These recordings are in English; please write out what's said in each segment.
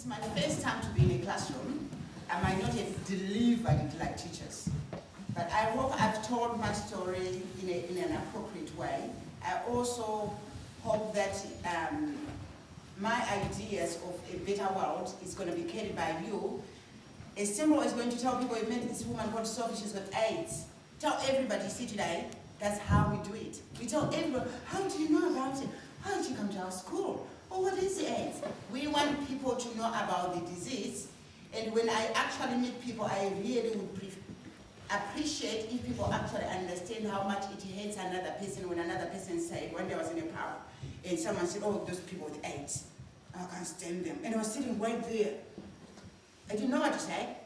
my first time to be in a classroom. I might not have delivered it like teachers. But I hope I've told my story in an appropriate way. I also hope that my ideas of a better world is going to be carried by you. A symbol is going to tell people, I met this woman called Sophie, she's got AIDS. Tell everybody, see today, that's how we do it. We tell everyone, how do you know about it? How did you come to our school? Oh, what is AIDS? We want people to know about the disease. And when I actually meet people, I really would appreciate if people actually understand how much it hurts another person when another person said, one day I was in a pub, and someone said, oh, those people with AIDS, I can't stand them. And I was sitting right there. I didn't know what to say.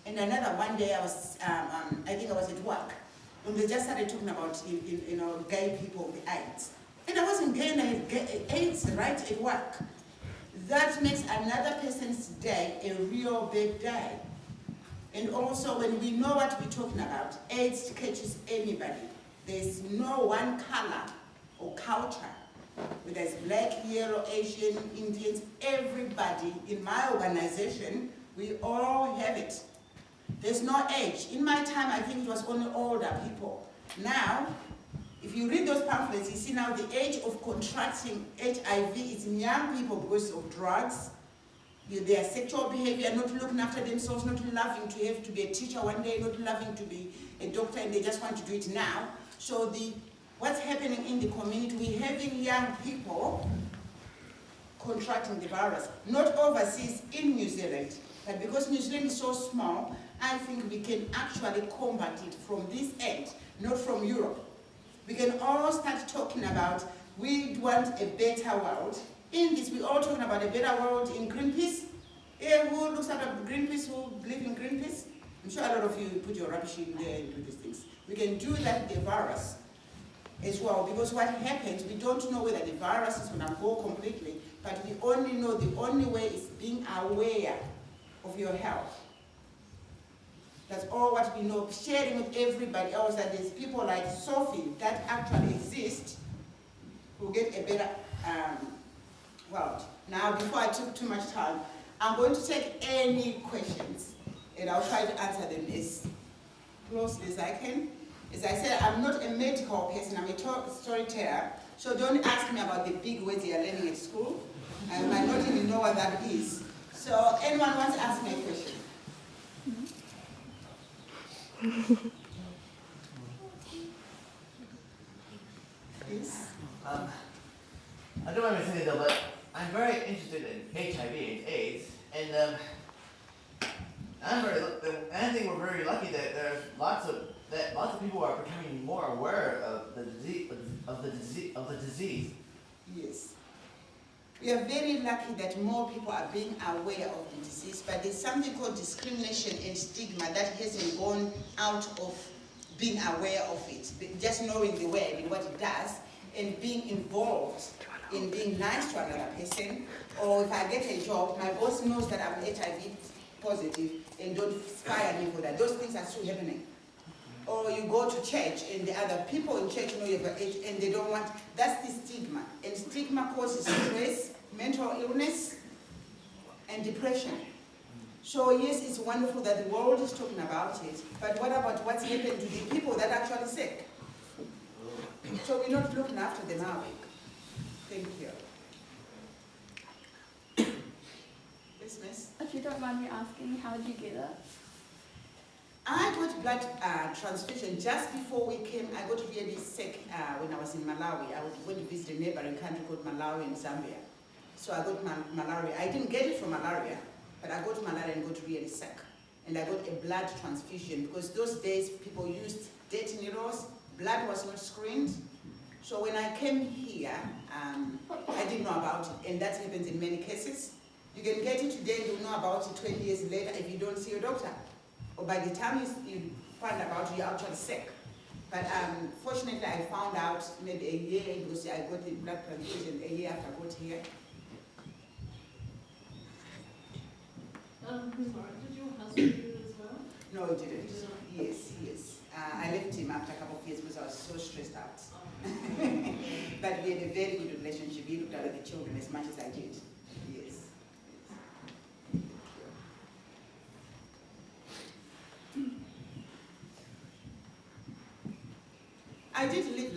And another one day I was, I think I was at work, and they just started talking about, gay people with AIDS. And I wasn't gay, and I had AIDS right at work. That makes another person's day a real big day. And also, when we know what we're talking about, AIDS catches anybody. There's no one color or culture. Whether it's black, yellow, Asian, Indians, everybody in my organization, we all have it. There's no age. In my time, I think it was only older people. Now, if you read those pamphlets, you see now the age of contracting HIV is in young people because of drugs, their sexual behavior, not looking after themselves, not loving to have to be a teacher one day, not loving to be a doctor, and they just want to do it now. So what's happening in the community, we're having young people contracting the virus, not overseas in New Zealand, but because New Zealand is so small, I think we can actually combat it from this end, not from Europe. We can all start talking about, we want a better world. In this, we're all talking about a better world in Greenpeace. Who looks at Greenpeace, who believe in Greenpeace? I'm sure a lot of you put your rubbish in there and do these things. We can do that with the virus as well, because what happens, we don't know whether the virus is going to go completely, but we only know the only way is being aware of your health. That's all what we know, sharing with everybody else that there's people like Sophie that actually exist who get a better world. Now, before I took too much time, I'm going to take any questions and I'll try to answer them as closely as I can. As I said, I'm not a medical person, I'm a storyteller, so don't ask me about the big words you're learning at school. I might not even know what that is. So anyone wants to ask me a question? Yes? I don't mind saying though, but I'm very interested in HIV and AIDS, and I think we're very lucky that there's lots of people are becoming more aware of the disease. Yes. We are very lucky that more people are being aware of the disease, but there's something called discrimination and stigma that hasn't gone out of being aware of it, just knowing the word and what it does, and being involved in being nice to another person. Or if I get a job, my boss knows that I'm HIV positive and don't fire me for that. Those things are still happening. Or you go to church and the other people in church know you have AIDS and they don't want, that's the stigma. And stigma causes stress, mental illness, and depression. So yes, it's wonderful that the world is talking about it, but what about what's happened to the people that are actually sick? So we're not looking after them, are we? Thank you. Yes, miss? If you don't mind me asking, how did you get it? I got blood transfusion just before we came. I got really sick when I was in Malawi. I went to visit a neighboring country called Malawi in Zambia. So I got malaria. I didn't get it from malaria, but I got malaria and got really sick. And I got a blood transfusion because those days people used dirty needles. Blood was not screened. So when I came here, I didn't know about it. And that happens in many cases. You can get it today and you'll know about it 20 years later if you don't see your doctor. Or by the time you find about it, you're actually sick. But fortunately, I found out maybe a year because I got the blood transfusion a year after I got here. Sorry, did your husband do it as well? No, he didn't. Yes, yes. I left him after a couple of years because I was so stressed out. But we had a very good relationship. He looked after the children as much as I did. Yes.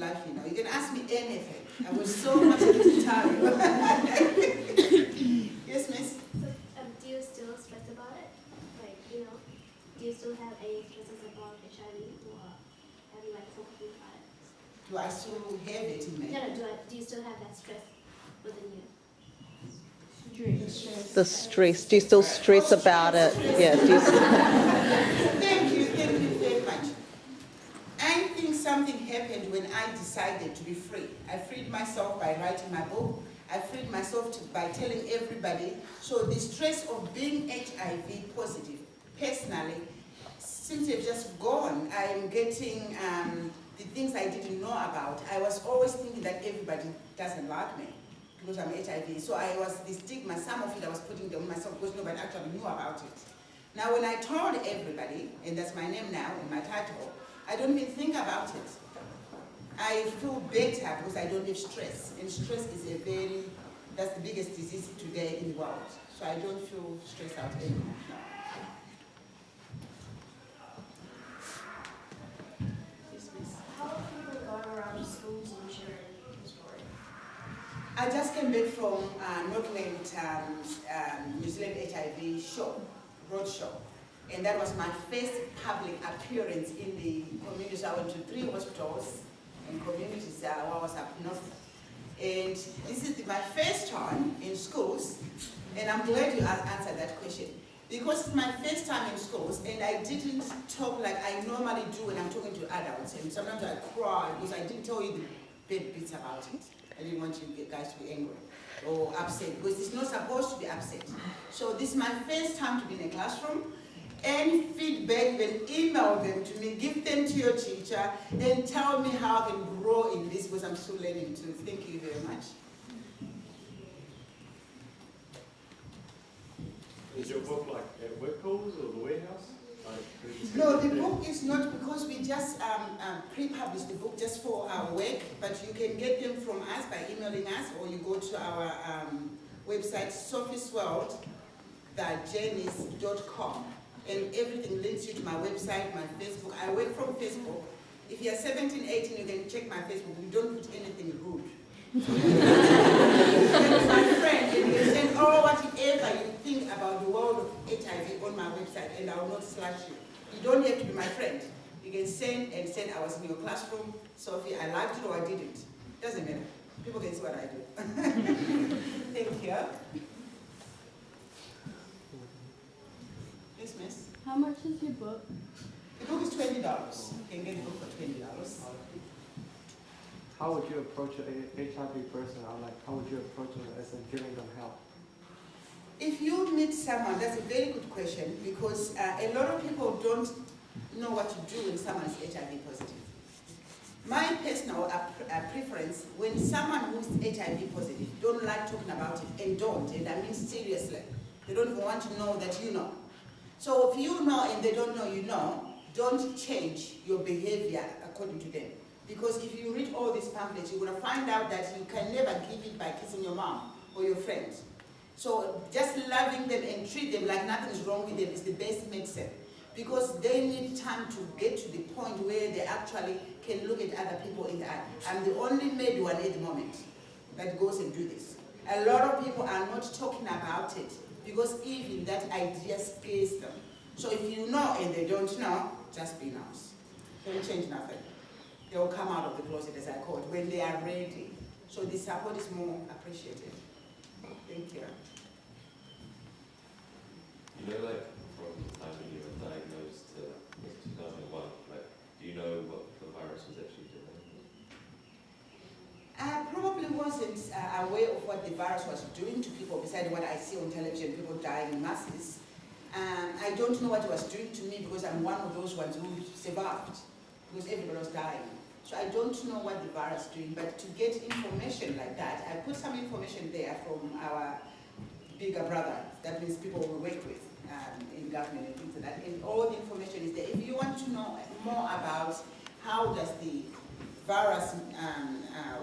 life, you know. You can ask me anything. I was so much to tell you. Yes, miss? So, do you still stress about it? Like, you know, do you still have any stresses about HIV, or have you like forgotten about it? Do I still have it in me? No, do you still have that stress within you? The stress. Do you still stress about it? Yeah. Do you Thank you very much. I think something happened when I decided to be free. I freed myself by writing my book. I freed myself by telling everybody. So the stress of being HIV positive, personally, seems to have just gone. I'm getting the things I didn't know about. I was always thinking that everybody doesn't like me because I'm HIV. So I was the stigma, some of it I was putting on myself because nobody actually knew about it. Now when I told everybody, and that's my name now and my title, I don't even think about it. I feel better because I don't have stress. And stress is that's the biggest disease today in the world. So I don't feel stressed out anymore. Yes, miss. How are people going around the schools and sharing the story? I just came back from Northland New Zealand HIV road show. And that was my first public appearance in the community. So I went to 3 hospitals and communities while I was up north. And this is my first time in schools, and I'm glad you answered that question. Because it's my first time in schools, and I didn't talk like I normally do when I'm talking to adults. And sometimes I cry because I didn't tell you the bad bits about it. I didn't want you guys to be angry or upset, because it's not supposed to be upset. So this is my first time to be in a classroom. Any feedback, then email them to me, give them to your teacher, and tell me how I can grow in this, because I'm still learning too. Thank you very much. Is your book like at work calls or the warehouse? No, the book is not, because we just pre-published the book just for our work, but you can get them from us by emailing us, or you go to our website, sophiesworld.janice.com. And everything links you to my website, my Facebook. I work from Facebook. If you're 17, 18, you can check my Facebook. We don't put anything rude. And my friend, and you can send whatever you think about the world of HIV on my website, and I will not slash you. You don't have to be my friend. You can send and send. I was in your classroom, Sophie. I liked it or I didn't. Doesn't matter. People can see what I do. Thank you. Yes, miss. How much is your book? The book is $20. You can get the book for $20. How would you approach an HIV person, or like how would you approach them as in giving them help? If you meet someone, that's a very good question, because a lot of people don't know what to do when someone is HIV positive. My personal preference, when someone who's HIV positive don't like talking about it, and I mean seriously, they don't even want to know that you know. So if you know and they don't know you know, don't change your behavior according to them. Because if you read all these pamphlets, you're going to find out that you can never give it by kissing your mom or your friends. So just loving them and treat them like nothing is wrong with them is the best medicine. Because they need time to get to the point where they actually can look at other people in the eye. I'm the only made one at the moment that goes and do this. A lot of people are not talking about it, because even that idea scares them. So if you know and they don't know, just be nice. Don't change nothing. They will come out of the closet, as I call it, when they are ready. So the support is more appreciated. Thank you. You know, like, from the time when you were diagnosed to 2001, like, do you know what the virus was actually doing? I probably wasn't aware of what the virus was doing to people, besides what I see on television, people dying in masses. I don't know what it was doing to me, because I'm one of those ones who survived, because everybody was dying. So I don't know what the virus is doing, but to get information like that, I put some information there from our bigger brother. That means people we work with in government and things like that. And all the information is there. If you want to know more about how does the virus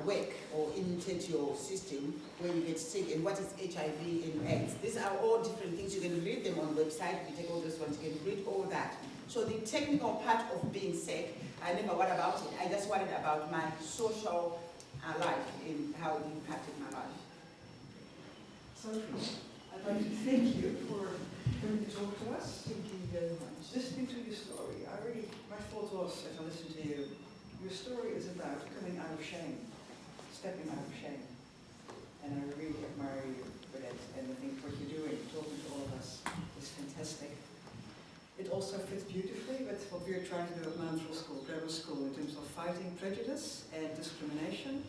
work or imitate your system when you get sick, and what is HIV and AIDS, these are all different things. You can read them on the website. You take all those ones, you can read all that. So the technical part of being sick, I never worried about it. I just worried about my social life and how it impacted my life. Sophie, I'd like to thank you for coming to talk to us. Thank you very much. Listening to your story, my thought was, as I listened to you, your story is about coming out of shame, stepping out of shame. And I really admire you for that, and I think what you're doing, talking to all of us, is fantastic. It also fits beautifully with what we're trying to do at Mountville School, Grammar School, in terms of fighting prejudice and discrimination,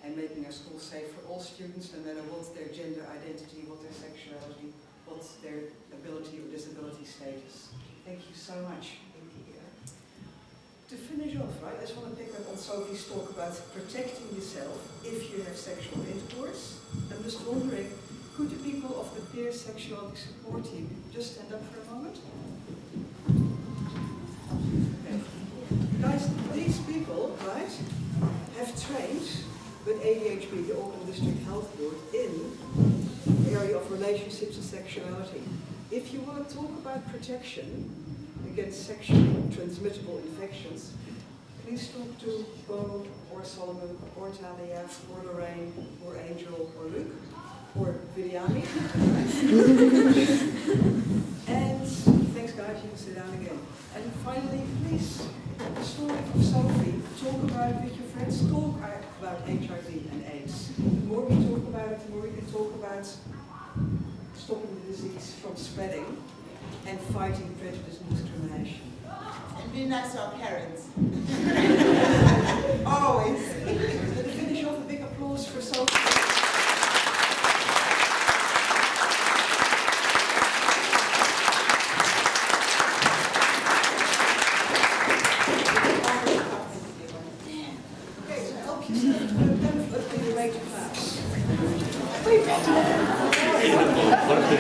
and making our school safe for all students, no matter what their gender identity, what their sexuality, what their ability or disability status. Thank you so much. To finish off, right, I just want to pick up on Sophie's talk about protecting yourself if you have sexual intercourse. I'm just wondering, could the people of the peer sexuality support team just stand up for a moment? Okay. Guys, these people, right, have trained with ADHB, the Auckland District Health Board, in the area of relationships and sexuality. If you want to talk about protection against sexually transmittable infections, please talk to Bo or Solomon or Talia or Lorraine or Angel or Luke or Vidyami. And thanks guys, you can sit down again. And finally, please, the story of Sophie, talk about it with your friends, talk about HIV and AIDS. The more we talk about it, the more we can talk about stopping the disease from spreading and fighting prejudice and discrimination. And be nice to our parents. Always. To finish off, a big applause for Sophie. Okay, to help yourself to a pamphlet when you rate a class.